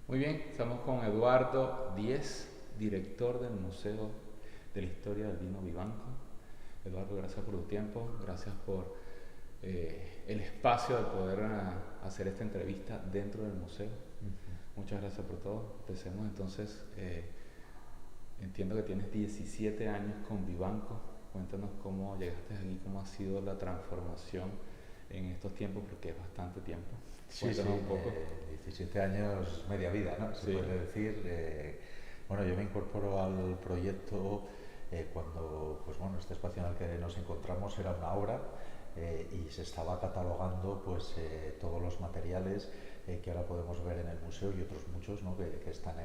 Muy bien, estamos con Eduardo Díez, director del Museo de la Historia del Vino Vivanco. Eduardo, gracias por tu tiempo, gracias por el espacio de poder hacer esta entrevista dentro del museo. Muchas gracias por todo. Empecemos entonces. Entiendo que tienes 17 años con Vivanco. Cuéntanos cómo llegaste aquí, cómo ha sido la transformación en estos tiempos, porque es bastante tiempo. Sí, sí, Cuéntanos un poco. 17 años, media vida, ¿no? Se Sí. puede decir. Bueno, yo me incorporo al proyecto cuando, pues bueno, este espacio en el que nos encontramos era una obra y se estaba catalogando pues todos los materiales que ahora podemos ver en el museo y otros muchos, ¿no? que están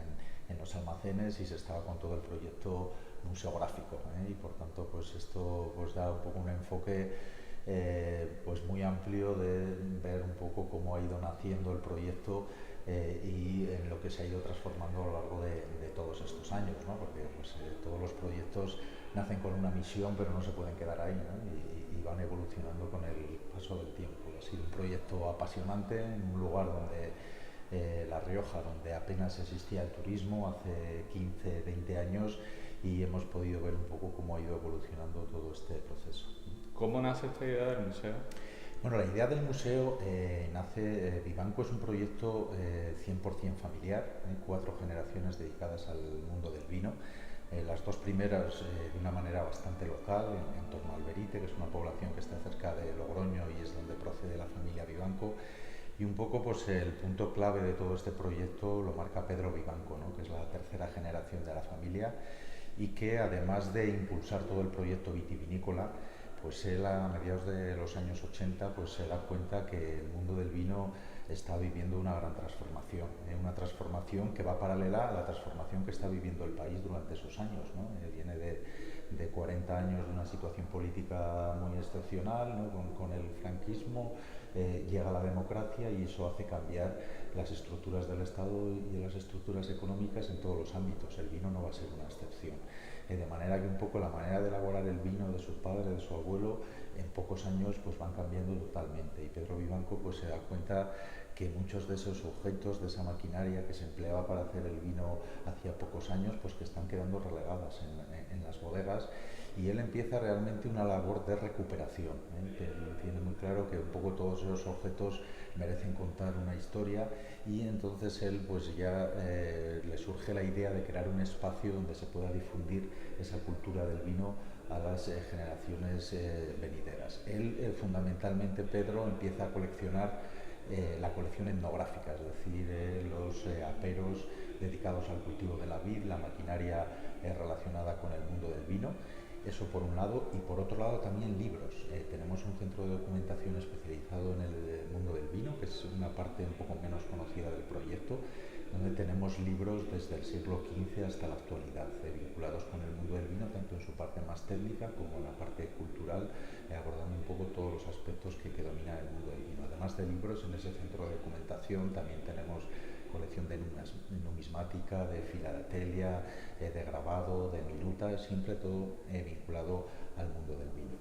en los almacenes, y se estaba con todo el proyecto museográfico, y por tanto pues esto pues da un poco un enfoque pues muy amplio de ver un poco cómo ha ido naciendo el proyecto y en lo que se ha ido transformando a lo largo de todos estos años, ¿no? Porque pues, todos los proyectos nacen con una misión pero no se pueden quedar ahí, ¿no? Y van evolucionando con el paso del tiempo. Ha sido un proyecto apasionante en un lugar donde La Rioja, donde apenas existía el turismo hace 15, 20 años, y hemos podido ver un poco cómo ha ido evolucionando todo este proceso. ¿Cómo nace esta idea del museo? Bueno, la idea del museo nace, Vivanco es un proyecto 100% familiar, cuatro generaciones dedicadas al mundo del vino. Las dos primeras de una manera bastante local, en torno a Alberite, que es una población que está cerca de Logroño y es donde procede la familia Vivanco. Y un poco pues el punto clave de todo este proyecto lo marca Pedro Vivanco, ¿no? Que es la tercera generación de la familia, y que además de impulsar todo el proyecto vitivinícola, pues él a mediados de los años 80 pues se da cuenta que el mundo del vino está viviendo una gran transformación, una transformación que va paralela a la transformación que está viviendo el país durante esos años, ¿no? Viene de 40 años de una situación política muy excepcional, ¿no? Con el franquismo, llega la democracia y eso hace cambiar las estructuras del Estado y las estructuras económicas en todos los ámbitos. El vino no va a ser una excepción. De manera que un poco la manera de elaborar el vino de sus padres, de su abuelo, en pocos años pues van cambiando totalmente, y Pedro Vivanco pues se da cuenta que muchos de esos objetos, de esa maquinaria que se empleaba para hacer el vino hacía pocos años, pues que están quedando relegadas en las bodegas, y él empieza realmente una labor de recuperación, que él tiene muy claro que un poco todos esos objetos merecen contar una historia, y entonces él pues ya le surge la idea de crear un espacio donde se pueda difundir esa cultura del vino a las generaciones venideras. Él fundamentalmente, Pedro, empieza a coleccionar la colección etnográfica, es decir, los aperos dedicados al cultivo de la vid, la maquinaria relacionada con el mundo del vino. Eso por un lado, y por otro lado también libros. Tenemos un centro de documentación especializado en el mundo del vino, que es una parte un poco menos conocida del proyecto, donde tenemos libros desde el siglo XV hasta la actualidad, vinculados con el mundo del vino, tanto en su parte más técnica como en la parte cultural, abordando un poco todos los aspectos que domina el mundo del vino. Además de libros, en ese centro de documentación también tenemos colección de numismática, de filatelia, de grabado, de minuta, siempre todo vinculado al mundo del vino.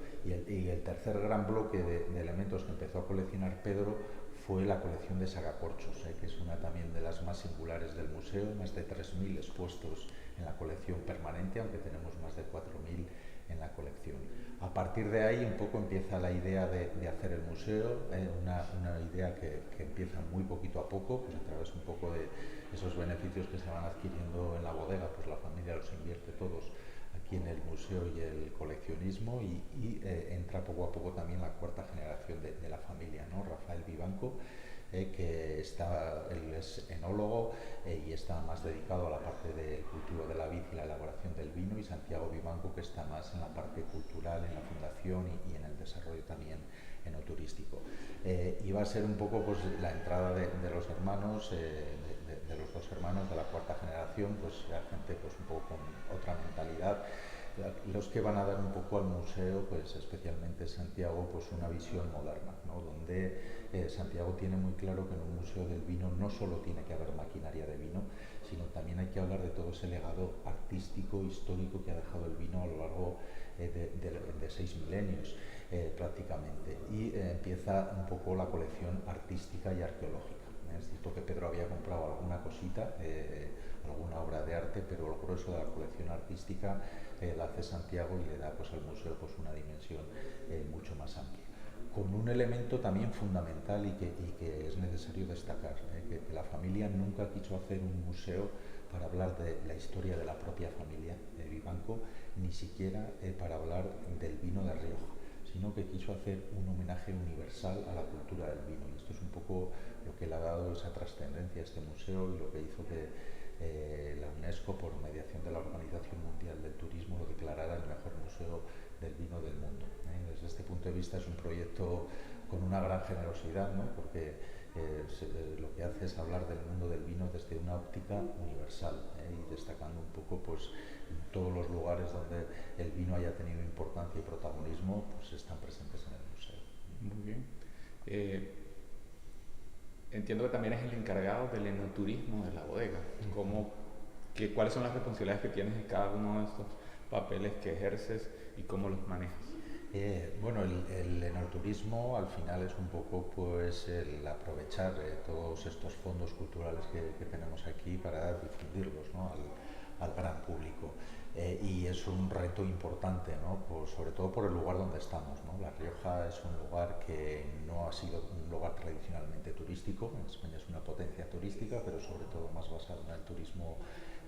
Y el tercer gran bloque de elementos que empezó a coleccionar Pedro fue la colección de sagacorchos, que es una también de las más singulares del museo, más de 3.000 expuestos en la colección permanente, aunque tenemos más de 4.000 en la colección. A partir de ahí un poco empieza la idea de hacer el museo, una idea que empieza muy poquito a poco, pues a través un poco de esos beneficios que se van adquiriendo en la bodega, pues la familia los invierte todos aquí en el museo y el coleccionismo, y entra poco a poco también la cuarta generación de la familia, ¿no? Rafael Vivanco, que él es enólogo y está más dedicado a la parte del cultivo de la vid y la elaboración del vino, y Santiago Vivanco, que está más en la parte cultural, en la fundación y en el desarrollo también enoturístico. Y va a ser un poco pues la entrada de los hermanos, de los dos hermanos de la cuarta generación, pues la gente pues un poco con otra mentalidad, los que van a dar un poco al museo, pues especialmente Santiago, pues una visión moderna, ¿no? Donde Santiago tiene muy claro que en un museo del vino no solo tiene que haber maquinaria de vino, sino también hay que hablar de todo ese legado artístico, histórico que ha dejado el vino a lo largo de 6 milenios prácticamente. Y empieza un poco la colección artística y arqueológica. Es cierto que Pedro había comprado alguna cosita, alguna obra de arte, pero el grueso de la colección artística la hace Santiago y le da pues, al museo pues, una dimensión mucho más amplia. Con un elemento también fundamental y que es necesario destacar, que la familia nunca quiso hacer un museo para hablar de la historia de la propia familia de Vivanco, ni siquiera para hablar del vino de Rioja, sino que quiso hacer un homenaje universal a la cultura del vino. Y esto es un poco lo que le ha dado esa trascendencia a este museo y lo que hizo que la UNESCO, por mediación de la Organización Mundial del Turismo, lo declarara el mejor museo del vino del mundo. Desde este punto de vista es un proyecto con una gran generosidad, ¿no? Porque lo que hace es hablar del mundo del vino desde una óptica universal, y destacando un poco pues, en todos los lugares donde el vino haya tenido importancia y protagonismo, pues están presentes en el museo. Muy bien. Entiendo que también es el encargado del enoturismo de la bodega. ¿Cuáles son las responsabilidades que tienes en cada uno de estos papeles que ejerces y cómo los manejas? Bueno, el enoturismo al final es un poco pues el aprovechar todos estos fondos culturales que tenemos aquí para difundirlos, ¿no? al gran público. Y es un reto importante, ¿no? Sobre todo por el lugar donde estamos, ¿no? La Rioja es un lugar que no ha sido un lugar tradicionalmente turístico. En España es una potencia turística, pero sobre todo más basado en el turismo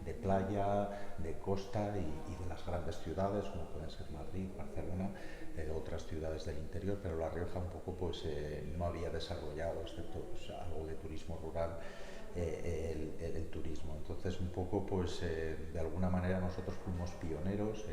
de playa, de costa y de las grandes ciudades, como pueden ser Madrid, Barcelona, otras ciudades del interior, pero La Rioja un poco pues, no había desarrollado, excepto pues, algo de turismo rural, el turismo. Entonces un poco pues de alguna manera nosotros fuimos pioneros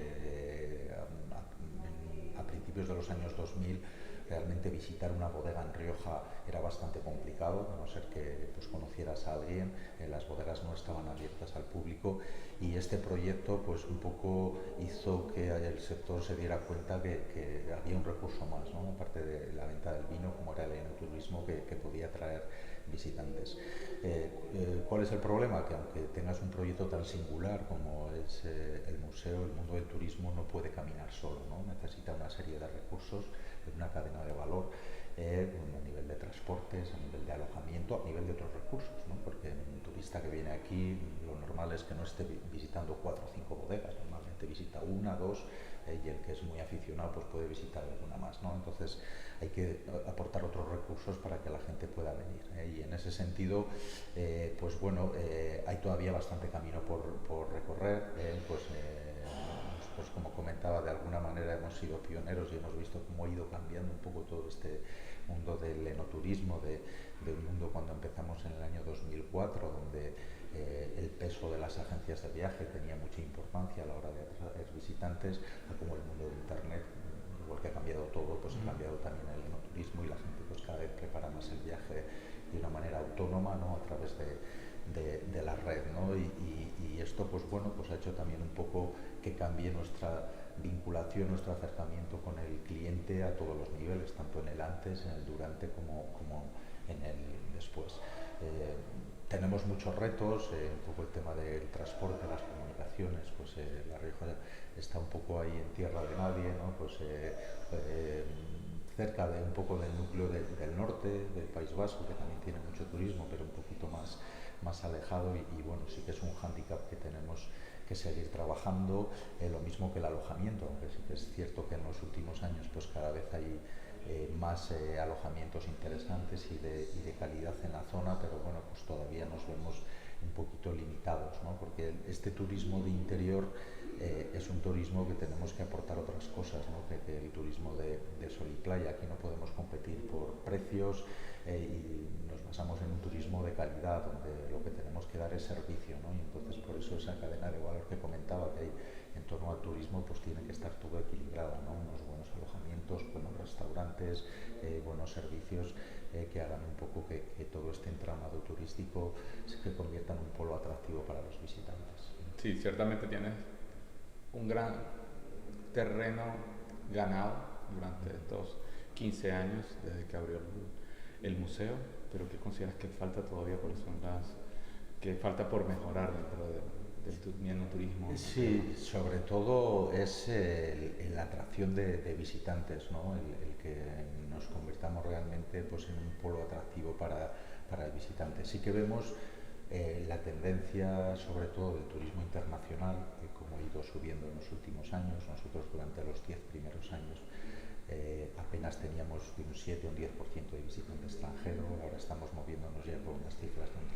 a principios de los años 2000. Realmente visitar una bodega en Rioja era bastante complicado, a no ser que pues, conocieras a alguien. Las bodegas no estaban abiertas al público y este proyecto pues un poco hizo que el sector se diera cuenta que había un recurso más, ¿no? Aparte de la venta del vino, como era el enoturismo, que podía atraer visitantes. ¿Cuál es el problema? Que aunque tengas un proyecto tan singular como es el museo, el mundo del turismo no puede caminar solo, ¿no? Necesita una serie de recursos, una cadena de valor, a nivel de transportes, a nivel de alojamiento, a nivel de otros recursos, ¿no? Porque un turista que viene aquí lo normal es que no esté visitando 4 o 5 bodegas, normalmente visita una, dos, y el que es muy aficionado pues puede visitar alguna más, ¿no? Entonces hay que aportar otros recursos para que la gente pueda venir, y en ese sentido pues bueno, hay todavía bastante camino por recorrer, pues como comentaba, de alguna manera hemos sido pioneros y hemos visto cómo ha ido cambiando un poco todo este mundo del enoturismo, del mundo cuando empezamos en el año 2004, donde el peso de las agencias de viaje tenía mucha importancia a la hora de atraer visitantes, a como el mundo de Internet, igual que ha cambiado todo, pues ha cambiado también el enoturismo y la gente pues cada vez prepara más el viaje de una manera autónoma, ¿no? A través de la red, ¿no? Y esto pues bueno, pues ha hecho también un poco que cambie nuestra vinculación, nuestro acercamiento con el cliente a todos los niveles, tanto en el antes, en el durante como en el después. Tenemos muchos retos, un poco el tema del transporte, las comunicaciones, pues La Rioja está un poco ahí en tierra de nadie, ¿no? Pues cerca de un poco del núcleo del norte del País Vasco, que también tiene mucho turismo, pero un poquito más alejado y bueno, sí que es un hándicap que tenemos que seguir trabajando, lo mismo que el alojamiento, aunque sí que es cierto que en los últimos años pues cada vez hay más alojamientos interesantes y de calidad en la zona, pero bueno, pues todavía nos vemos un poquito limitados, ¿no? Porque este turismo de interior es un turismo que tenemos que aportar otras cosas, ¿no? que el turismo de sol y playa. Aquí no podemos competir por precios, y nos basamos en un turismo de calidad donde lo que tenemos que dar es servicio, ¿no? Y entonces por eso esa cadena de valor que comentaba que hay en torno al turismo pues tiene que estar todo equilibrado, ¿no? Unos buenos alojamientos, buenos restaurantes, buenos servicios, que hagan un poco que todo este entramado turístico se convierta en un polo atractivo para los visitantes. Sí, ciertamente tienes un gran terreno ganado durante estos 15 años desde que abrió el museo, pero ¿qué consideras que falta todavía? ¿Cuáles son que falta por mejorar dentro del enoturismo? Sí, sobre todo es la atracción de visitantes, ¿no? El que nos convirtamos realmente pues, en un polo atractivo para para el visitante. Sí que vemos la tendencia, sobre todo del turismo internacional, como ha ido subiendo en los últimos años. Nosotros durante los 10 primeros años apenas teníamos de un 7 o un 10% de visitante extranjero, ahora estamos moviéndonos ya por unas cifras de un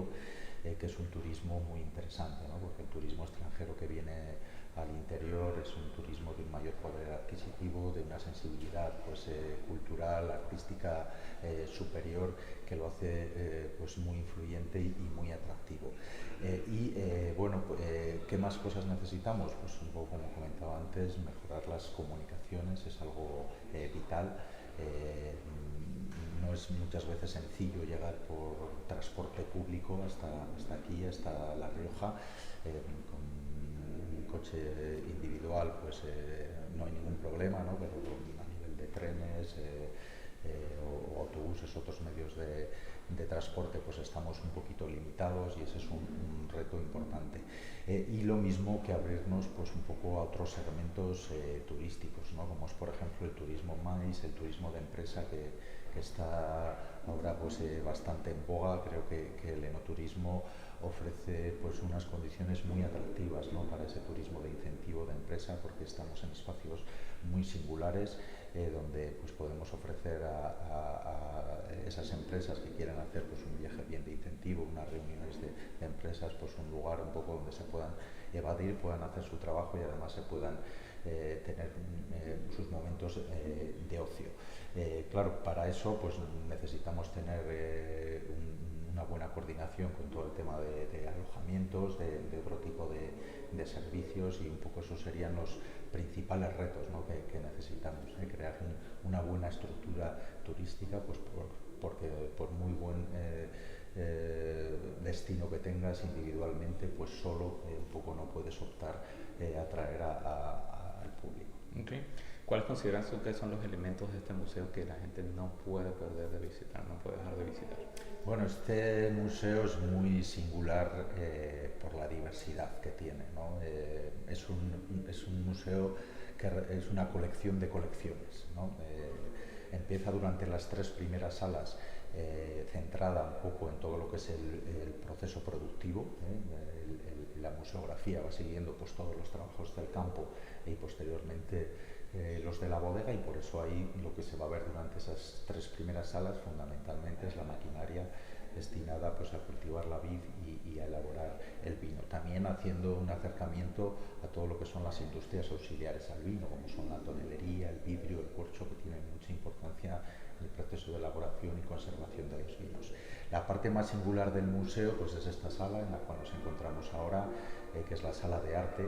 30%, que es un turismo muy interesante, ¿no? Porque el turismo extranjero que viene al interior es un turismo de un mayor poder adquisitivo, de una sensibilidad pues, cultural, artística superior, que lo hace pues muy influyente y muy atractivo. Bueno, ¿qué más cosas necesitamos? Pues un poco como comentaba antes, mejorar las comunicaciones es algo vital. No es muchas veces sencillo llegar por transporte público hasta aquí, hasta La Rioja. Con un coche individual pues no hay ningún problema, ¿no? Pero a nivel de trenes o autobuses, otros medios de transporte, pues estamos un poquito limitados y ese es un reto importante. Y lo mismo que abrirnos pues un poco a otros segmentos turísticos, ¿no? Como es por ejemplo el turismo MICE, el turismo de empresa que está ahora pues bastante en boga. Creo que el enoturismo ofrece pues unas condiciones muy atractivas, ¿no? Para ese turismo de incentivo de empresa, porque estamos en espacios muy singulares donde pues podemos ofrecer a esas empresas que quieran hacer pues un viaje bien de incentivo, unas reuniones de empresas, pues un lugar un poco donde se puedan evadir, puedan hacer su trabajo y además se puedan tener sus momentos de ocio. Claro, para eso pues necesitamos tener una buena coordinación con todo el tema de alojamientos, de otro tipo de servicios, y un poco esos serían los principales retos, ¿no? que necesitamos, crear una buena estructura turística, pues porque por muy buen destino que tengas individualmente, pues solo un poco no puedes optar a atraer al público. Okay. ¿Cuáles consideran que son los elementos de este museo que la gente no puede perder de visitar, no puede dejar de visitar? Bueno, este museo es muy singular por la diversidad que tiene, ¿no? Es un museo que es una colección de colecciones, ¿no? Empieza durante las 3 primeras salas centrada un poco en todo lo que es el proceso productivo. La museografía va siguiendo pues todos los trabajos del campo y posteriormente los de la bodega, y por eso ahí lo que se va a ver durante esas 3 primeras salas fundamentalmente es la maquinaria destinada pues a cultivar la vid y a elaborar el vino, también haciendo un acercamiento a todo lo que son las industrias auxiliares al vino, como son la tonelería, el vidrio, el corcho, que tienen mucha importancia en el proceso de elaboración y conservación de los vinos. La parte más singular del museo pues es esta sala en la cual nos encontramos ahora, que es la sala de arte,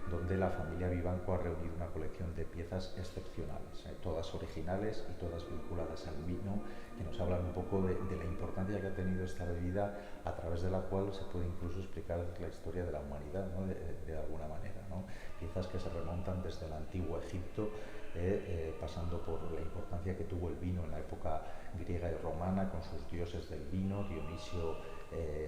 donde la familia Vivanco ha reunido una colección de piezas excepcionales, todas originales y todas vinculadas al vino, que nos hablan un poco de la importancia que ha tenido esta bebida, a través de la cual se puede incluso explicar la historia de la humanidad, ¿no? de alguna manera, ¿no? Piezas que se remontan desde el antiguo Egipto, pasando por la importancia que tuvo el vino en la época griega y romana, con sus dioses del vino, Dionisio,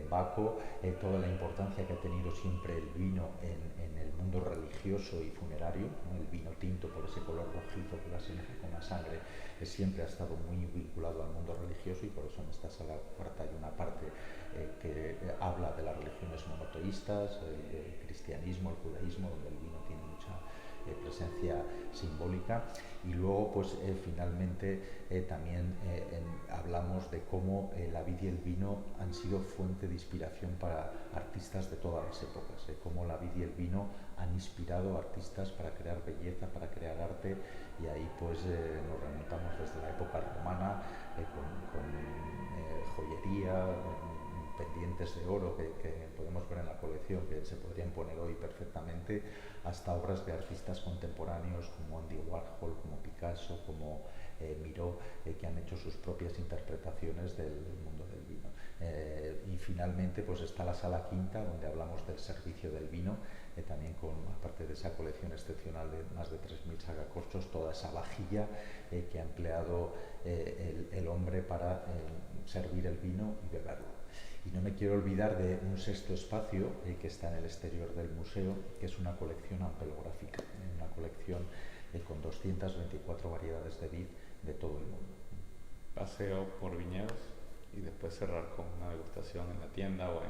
Baco, toda la importancia que ha tenido siempre el vino en el mundo religioso y funerario, ¿no? El vino tinto, por ese color rojizo que lo asemeja con la sangre, siempre ha estado muy vinculado al mundo religioso, y por eso en esta sala cuarta hay una parte que habla de las religiones monoteístas, el cristianismo, el judaísmo, donde el vino tiene mucha presencia simbólica. Y luego pues finalmente también hablamos de cómo la vid y el vino han sido fuente de inspiración para artistas de todas las épocas, cómo la vid y el vino han inspirado a artistas para crear belleza, para crear arte, y ahí pues nos remontamos desde la época romana con joyería, pendientes de oro que podemos ver en la colección, que se podrían poner hoy perfectamente, hasta obras de artistas contemporáneos como Andy Warhol, como Picasso, como Miró, que han hecho sus propias interpretaciones del mundo del vino. Y finalmente pues está la sala quinta, donde hablamos del servicio del vino, también con, aparte de esa colección excepcional de más de 3.000 sacacorchos, toda esa vajilla que ha empleado el hombre para servir el vino y beberlo. Y no me quiero olvidar de un sexto espacio que está en el exterior del museo, que es una colección ampelográfica, una colección con 224 variedades de vid de todo el mundo. Paseo por viñedos. y después cerrar con una degustación en la tienda o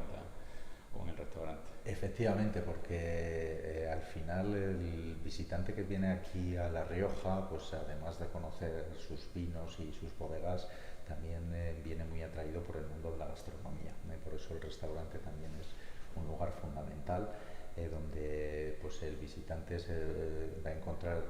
en el restaurante. Efectivamente, porque al final el visitante que viene aquí a La Rioja, pues además de conocer sus vinos y sus bodegas, también viene muy atraído por el mundo de la gastronomía. Por eso el restaurante también es un lugar fundamental donde pues el visitante se va a encontrar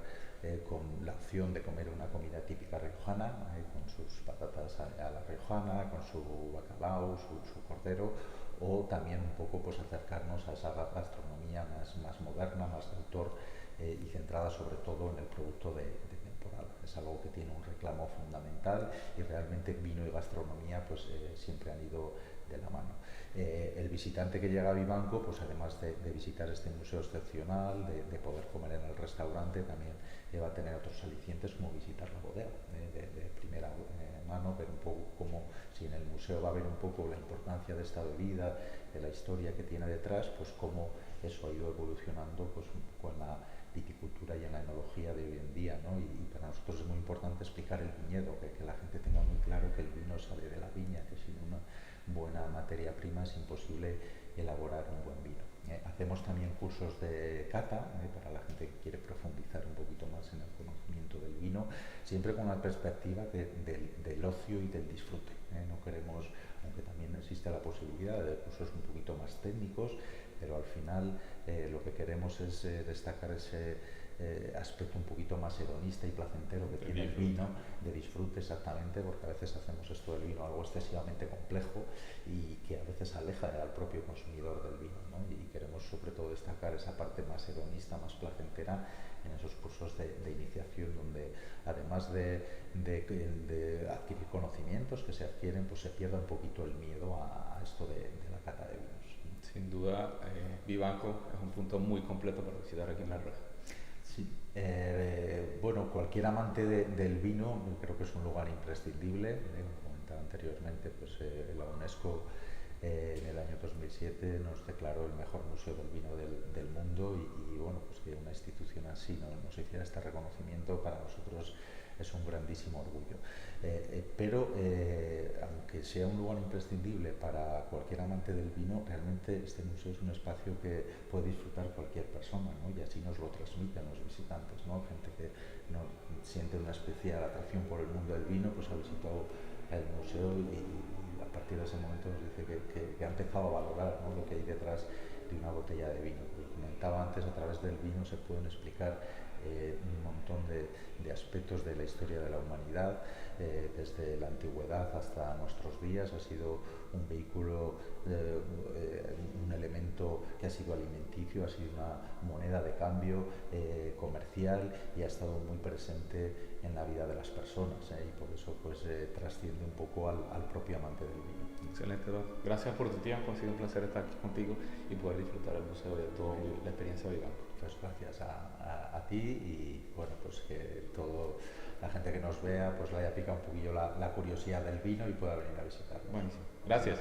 con la opción de comer una comida típica riojana, con sus patatas a la riojana, con su bacalao, su cordero, o también un poco pues acercarnos a esa gastronomía más moderna, más de autor y centrada sobre todo en el producto de temporada. Es algo que tiene un reclamo fundamental y realmente vino y gastronomía pues siempre han ido de la mano. El visitante que llega a Vivanco, pues además de visitar este museo excepcional, de poder comer en el restaurante, también va a tener otros alicientes como visitar la bodega de primera mano, ver un poco cómo, si en el museo va a ver un poco la importancia de esta bebida, de la historia que tiene detrás, pues cómo eso ha ido evolucionando pues un poco en la viticultura y en la enología de hoy en día, ¿no? Y para nosotros es muy importante explicar el viñedo, que la gente tenga muy claro que el vino sale de la viña, que sin una buena materia prima es imposible elaborar un buen vino. Hacemos también cursos de cata para la gente que quiere profundizar un poquito más en el conocimiento del vino, siempre con la perspectiva del ocio y del disfrute. No queremos, aunque también existe la posibilidad de cursos un poquito más técnicos, pero al final lo que queremos es destacar ese aspecto un poquito más hedonista y placentero que tiene el vino, de disfrute exactamente, porque a veces hacemos esto del vino algo excesivamente complejo y que a veces aleja al propio consumidor del vino, ¿no? Y queremos sobre todo destacar esa parte más hedonista, más placentera en esos cursos de iniciación donde además de adquirir conocimientos que se adquieren, pues se pierda un poquito el miedo a esto de la cata de vinos. Sin duda, Vivanco es un punto muy completo para visitar aquí en La Rioja. Sí. Bueno, cualquier amante del vino creo que es un lugar imprescindible. Como comentaba anteriormente, pues la UNESCO en el año 2007 nos declaró el mejor museo del vino del mundo y bueno, pues que una institución así nos hiciera este reconocimiento para nosotros es un grandísimo orgullo. Pero aunque sea un lugar imprescindible para cualquier amante del vino, realmente este museo es un espacio que puede disfrutar cualquier persona, ¿no? Y así nos lo transmiten los visitantes, ¿no? Gente que no siente una especial atracción por el mundo del vino, pues ha visitado el museo y a partir de ese momento nos dice que ha empezado a valorar, ¿no?, lo que hay detrás de una botella de vino. Como comentaba antes, a través del vino se pueden explicar un montón de aspectos de la historia de la humanidad, desde la antigüedad hasta nuestros días. Ha sido un vehículo, un elemento que ha sido alimenticio, ha sido una moneda de cambio comercial y ha estado muy presente en la vida de las personas, y por eso pues trasciende un poco al propio amante del vino. Excelente, Eduardo. Gracias por tu tiempo, ha sido un placer estar aquí contigo y poder disfrutar del museo de toda la experiencia de Vivanco. Pues gracias a ti y bueno, pues que toda la gente que nos vea pues le haya picado un poquillo la curiosidad del vino y pueda venir a visitarnos. Buenísimo. Gracias.